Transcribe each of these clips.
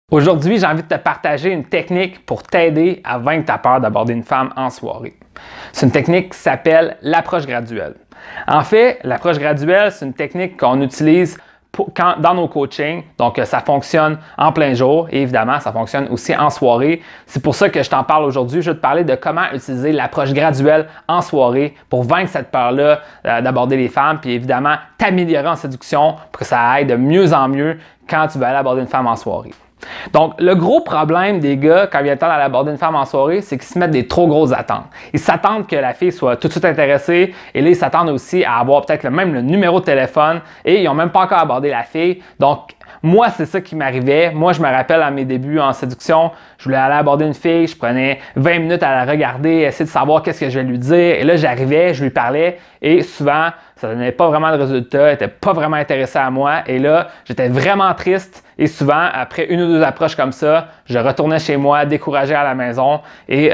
Aujourd'hui, j'ai envie de te partager une technique pour t'aider à vaincre ta peur d'aborder une femme en soirée. C'est une technique qui s'appelle l'approche graduelle. En fait, l'approche graduelle, c'est une technique qu'on utilise dans nos coachings. Donc, ça fonctionne en plein jour et évidemment, ça fonctionne aussi en soirée. C'est pour ça que je t'en parle aujourd'hui. Je vais te parler de comment utiliser l'approche graduelle en soirée pour vaincre cette peur-là d'aborder les femmes, puis évidemment, t'améliorer en séduction pour que ça aille de mieux en mieux quand tu vas aller aborder une femme en soirée. Donc, le gros problème des gars, quand il vient le temps d'aller aborder une femme en soirée, c'est qu'ils se mettent des trop grosses attentes. Ils s'attendent que la fille soit tout de suite intéressée et là, ils s'attendent aussi à avoir peut-être même le numéro de téléphone et ils n'ont même pas encore abordé la fille. Donc, moi, c'est ça qui m'arrivait. Moi, je me rappelle à mes débuts en séduction, je voulais aller aborder une fille, je prenais 20 minutes à la regarder, essayer de savoir qu'est-ce que je vais lui dire. Et là, j'arrivais, je lui parlais et souvent, ça ne donnait pas vraiment de résultat, elle n'était pas vraiment intéressée à moi. Et là, j'étais vraiment triste et souvent, après une ou deux approches comme ça, je retournais chez moi, découragé à la maison et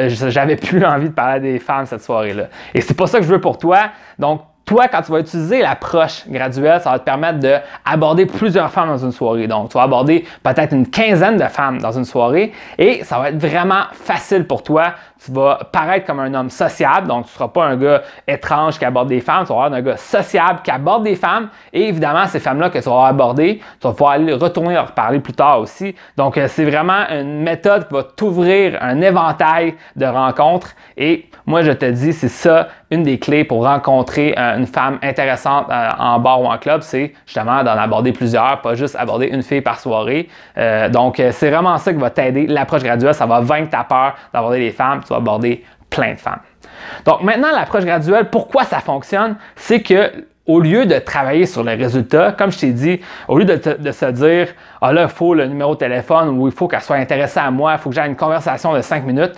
j'avais plus envie de parler à des femmes cette soirée-là. Et c'est pas ça que je veux pour toi. Donc, toi, quand tu vas utiliser l'approche graduelle, ça va te permettre d'aborder plusieurs femmes dans une soirée. Donc, tu vas aborder peut-être une quinzaine de femmes dans une soirée et ça va être vraiment facile pour toi. Tu vas paraître comme un homme sociable, donc tu ne seras pas un gars étrange qui aborde des femmes, tu vas avoir un gars sociable qui aborde des femmes et évidemment, ces femmes-là que tu vas aborder, tu vas pouvoir aller retourner leur parler plus tard aussi. Donc, c'est vraiment une méthode qui va t'ouvrir un éventail de rencontres et moi, je te dis, c'est ça, une des clés pour rencontrer une femme intéressante en bar ou en club, c'est justement d'en aborder plusieurs, pas juste aborder une fille par soirée. Donc, c'est vraiment ça qui va t'aider. L'approche graduelle, ça va vaincre ta peur d'aborder les femmes, tu vas aborder plein de femmes. Donc, maintenant, l'approche graduelle, pourquoi ça fonctionne? C'est que au lieu de travailler sur le résultat, comme je t'ai dit, au lieu de se dire « Ah là, il faut le numéro de téléphone ou il faut qu'elle soit intéressée à moi, il faut que j'aie une conversation de 5 minutes »,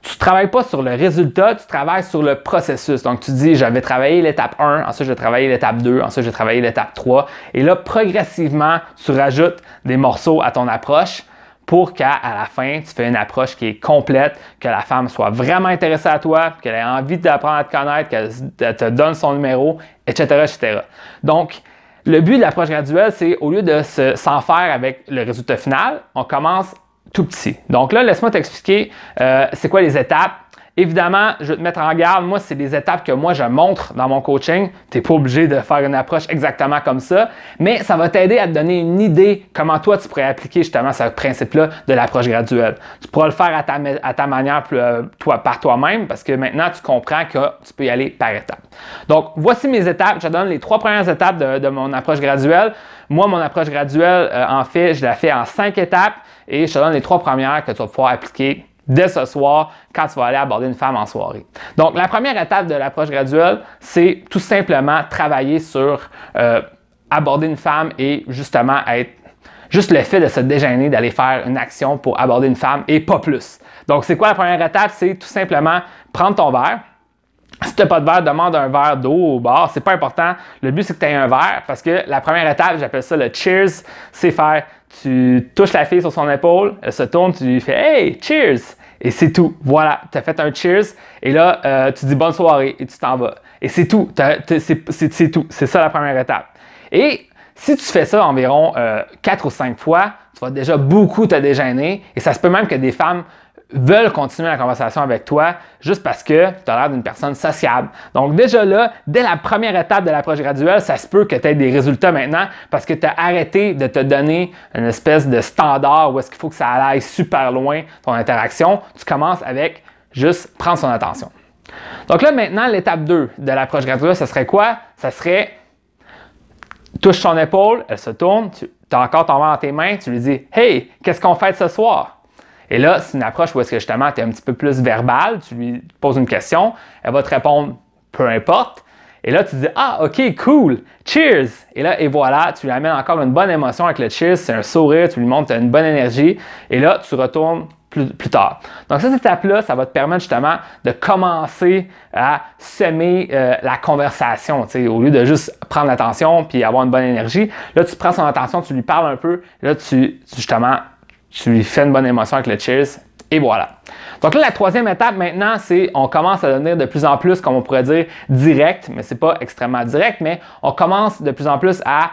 tu ne travailles pas sur le résultat, tu travailles sur le processus. Donc, tu dis, je vais travailler l'étape 1, ensuite je vais travailler l'étape 2, ensuite je vais travailler l'étape 3. Et là, progressivement, tu rajoutes des morceaux à ton approche pour qu'à la fin, tu fais une approche qui est complète, que la femme soit vraiment intéressée à toi, qu'elle ait envie d'apprendre à te connaître, qu'elle te donne son numéro, etc., etc. Donc, le but de l'approche graduelle, c'est au lieu de s'en faire avec le résultat final, on commence tout petit. Donc là, laisse-moi t'expliquer c'est quoi les étapes. Évidemment, je vais te mettre en garde. Moi, c'est des étapes que moi, je montre dans mon coaching. Tu n'es pas obligé de faire une approche exactement comme ça, mais ça va t'aider à te donner une idée comment toi, tu pourrais appliquer justement ce principe-là de l'approche graduelle. Tu pourras le faire à ta manière par toi-même parce que maintenant, tu comprends que tu peux y aller par étapes. Donc, voici mes étapes. Je te donne les 3 premières étapes de mon approche graduelle. Moi, mon approche graduelle, en fait, je la fais en 5 étapes et je te donne les 3 premières que tu vas pouvoir appliquer dès ce soir quand tu vas aller aborder une femme en soirée. Donc, la première étape de l'approche graduelle, c'est tout simplement travailler sur aborder une femme et justement être juste le fait de se dégainer, d'aller faire une action pour aborder une femme et pas plus. Donc, c'est quoi la première étape? C'est tout simplement prendre ton verre. Si tu n'as pas de verre, demande un verre d'eau au bar. C'est pas important. Le but, c'est que tu aies un verre parce que la première étape, j'appelle ça le cheers, c'est faire, tu touches la fille sur son épaule, elle se tourne, tu lui fais « Hey, cheers! » Et c'est tout. Voilà, tu as fait un cheers et là, tu dis « Bonne soirée » et tu t'en vas. Et c'est tout. C'est tout. C'est ça la première étape. Et si tu fais ça environ 4 ou 5 fois, tu vas déjà beaucoup te dégainer et ça se peut même que des femmes veulent continuer la conversation avec toi juste parce que tu as l'air d'une personne sociable. Donc déjà là, dès la première étape de l'approche graduelle, ça se peut que tu aies des résultats maintenant parce que tu as arrêté de te donner une espèce de standard où est-ce qu'il faut que ça aille super loin ton interaction. Tu commences avec juste prendre son attention. Donc là maintenant, l'étape 2 de l'approche graduelle, ce serait quoi? Ça serait touche son épaule, elle se tourne, tu as encore ton verre dans tes mains, tu lui dis « Hey, qu'est-ce qu'on fait ce soir? » Et là, c'est une approche où est-ce que justement, tu es un petit peu plus verbal, tu lui poses une question, elle va te répondre peu importe. Et là, tu dis « Ah, ok, cool, cheers! » Et là, et voilà, tu lui amènes encore une bonne émotion avec le cheers, c'est un sourire, tu lui montres tu as une bonne énergie. Et là, tu retournes plus tard. Donc, cette étape-là, ça va te permettre justement de commencer à semer la conversation. Au lieu de juste prendre l'attention puis avoir une bonne énergie, là, tu prends son attention, tu lui parles un peu, là, justement, tu lui fais une bonne émotion avec le cheers et voilà. Donc là, la troisième étape maintenant, c'est on commence à devenir de plus en plus, comme on pourrait dire, direct, mais c'est pas extrêmement direct, mais on commence de plus en plus à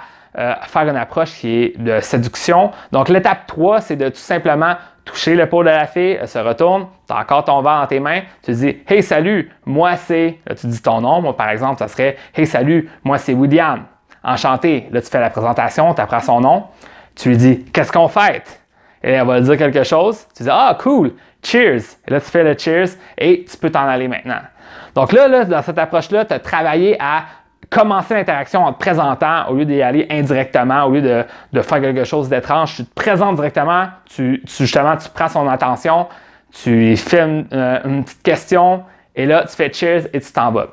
faire une approche qui est de séduction. Donc, l'étape 3, c'est de tout simplement toucher l'épaule de la fille, elle se retourne, tu as encore ton verre dans tes mains, tu dis « Hey, salut, moi c'est… » Là, tu dis ton nom. Moi, par exemple, ça serait « Hey, salut, moi c'est William. Enchanté. » Là, tu fais la présentation, tu apprends son nom. Tu lui dis « Qu'est-ce qu'on fait? » Et elle va dire quelque chose. Tu dis « Ah, cool, cheers. » Et là, tu fais le cheers et tu peux t'en aller maintenant. Donc là, dans cette approche-là, tu as travaillé à commencer l'interaction en te présentant au lieu d'y aller indirectement, au lieu de faire quelque chose d'étrange. Tu te présentes directement, justement, tu prends son attention, tu lui fais une petite question et là, tu fais cheers et tu t'en vas.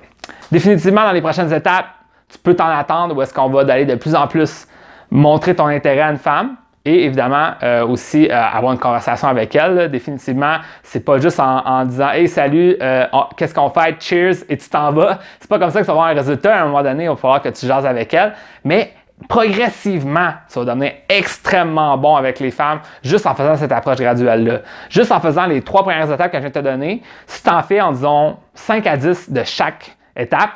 Définitivement, dans les prochaines étapes, tu peux t'en attendre où est-ce qu'on va d'aller de plus en plus montrer ton intérêt à une femme. Et évidemment, aussi avoir une conversation avec elle. Là. Définitivement, c'est pas juste en disant « Hey, salut, qu'est-ce qu'on fait? Cheers! » et tu t'en vas. C'est pas comme ça que tu vas avoir un résultat. À un moment donné, il va falloir que tu jases avec elle. Mais progressivement, ça va devenir extrêmement bon avec les femmes juste en faisant cette approche graduelle-là. Juste en faisant les 3 premières étapes que je viens de te donner. Si tu en fais en disons 5 à 10 de chaque étape,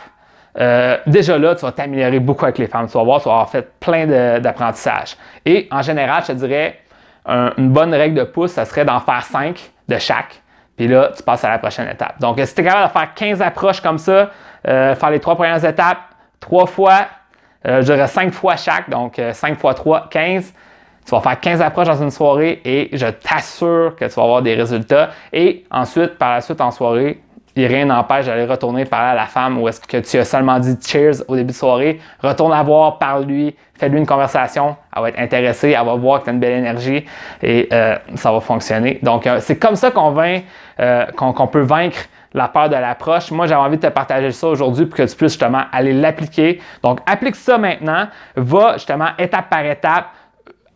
déjà là, tu vas t'améliorer beaucoup avec les femmes. Tu vas voir, tu vas avoir fait plein d'apprentissage. Et en général, je te dirais, une bonne règle de pouce, ça serait d'en faire 5 de chaque. Puis là, tu passes à la prochaine étape. Donc, si tu es capable de faire 15 approches comme ça, faire les 3 premières étapes, 3 fois, je dirais 5 fois chaque, donc 5 fois 3, 15. Tu vas faire 15 approches dans une soirée et je t'assure que tu vas avoir des résultats. Et ensuite, par la suite, en soirée, rien n'empêche d'aller retourner parler à la femme ou est-ce que tu as seulement dit cheers au début de soirée, retourne la voir, parle-lui, fais-lui une conversation, elle va être intéressée, elle va voir que tu as une belle énergie et ça va fonctionner. Donc, c'est comme ça qu'on peut vaincre la peur de l'approche. Moi, j'avais envie de te partager ça aujourd'hui pour que tu puisses justement aller l'appliquer. Donc, applique ça maintenant, va justement étape par étape,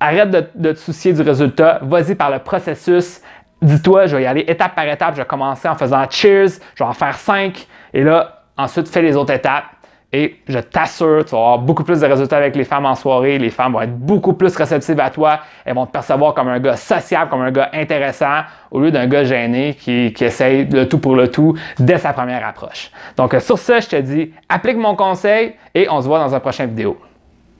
arrête de te soucier du résultat, vas-y par le processus. Dis-toi, je vais y aller étape par étape. Je vais commencer en faisant cheers, je vais en faire 5 et là, ensuite, fais les autres étapes et je t'assure, tu vas avoir beaucoup plus de résultats avec les femmes en soirée. Les femmes vont être beaucoup plus réceptives à toi. Elles vont te percevoir comme un gars sociable, comme un gars intéressant au lieu d'un gars gêné qui essaye le tout pour le tout dès sa première approche. Donc, sur ce, je te dis, applique mon conseil et on se voit dans une prochaine vidéo.